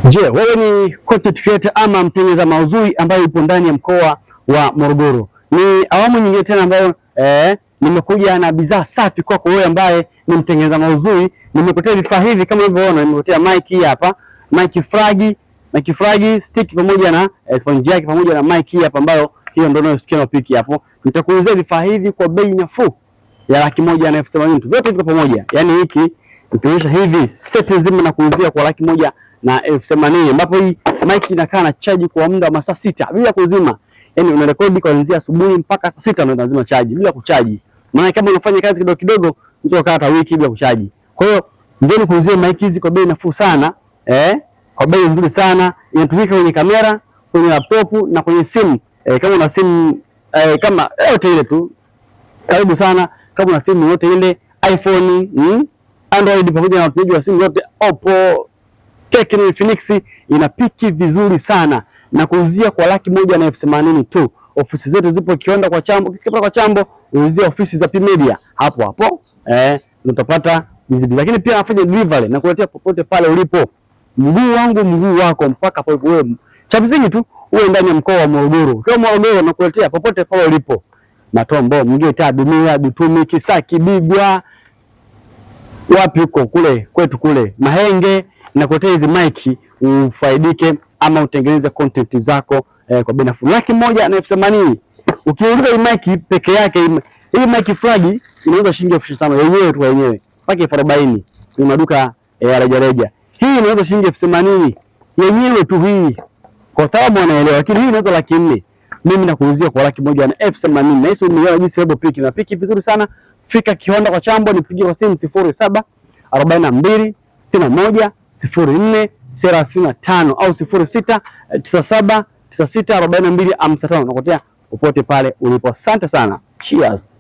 Je, wewe ni content creator ama mtengeneza maudhui ambaye yupo ndani ya mkoa wa Morogoro? Ni awamu nyingine tena ambayo nimekuja na bidhaa safi kwako wewe ambaye ni mtengeneza maudhui. Nimekuletea vifaa hivi kama unavyoona, nimekuletea mic hii hapa, mic fragi stick pamoja na sponge yake pamoja na mic hii hapa ambayo hiyo ndio unayosikia unapiki hapo. Nitakuuzia vifaa hivi kwa bei nafuu ya 180,000 tu. Vyote viko pamoja. Yaani hiki nikionyesha hivi set nzima na kuuzia kwa 180,000 ambapo hii mic inakaa na charge kwa muda wa masaa 6 bila kuzima. Yaani unarekodi kuanzia asubuhi mpaka saa 6 ndio unazima charge bila kuchaji. Maana kama unafanya kazi kidogo kidogo unaweza kukaa hata wiki bila kuchaji. Kwa hiyo ndio kuuzia mic hizi kwa bei nafuu sana, kwa bei nzuri sana. Inatumika kwenye kamera, kwenye laptop na kwenye simu. Kama una simu kama yote ile tu karibu sana. Kama una simu yote ile iPhone, Android pamoja na watumiaji wa simu zote Oppo, Tecno, Infinix, inapiki vizuri sana na kuuzia kwa 180,000 tu. Ofisi zetu zipo Kionda kwa Chambo. Ukifika kwa Chambo uuzia ofisi za P-Media hapo utapata mizigo. Lakini pia nafanya delivery na kuletea popote pale ulipo. Mguu wangu mguu wako mpaka hapo wewe. Cha msingi tu uwe ndani ya mkoa wa Morogoro. Ukiwa Morogoro na kuletea popote pale ulipo. Matombo, Mgeta, Dumia, Dutumi, Kisaki, Bigwa, wapi huko kule kwetu kule Mahenge, na kuletea hizi mic ufaidike ama utengeneze content zako kwa bei nafuu. 180,000. Ukiuliza hii mic peke yake, hii mic fragi inauza shilingi 5,000 yenyewe tu yenyewe. Mpaka 40,000 ni maduka ya rejareja. Hii inauza shilingi 80,000 yenyewe tu hii. Kwa sababu wanaelewa, lakini hii inauza 400,000. Mimi nakuuzia kwa 180,000. Na hizo umeona jinsi hapo piki na piki vizuri sana. Fika Kionda kwa Chambo, nipigie kwa simu 07 42 61 04 35 au 06 97 96 42 55. Nakuletea popote pale ulipo. Asante sana. Cheers.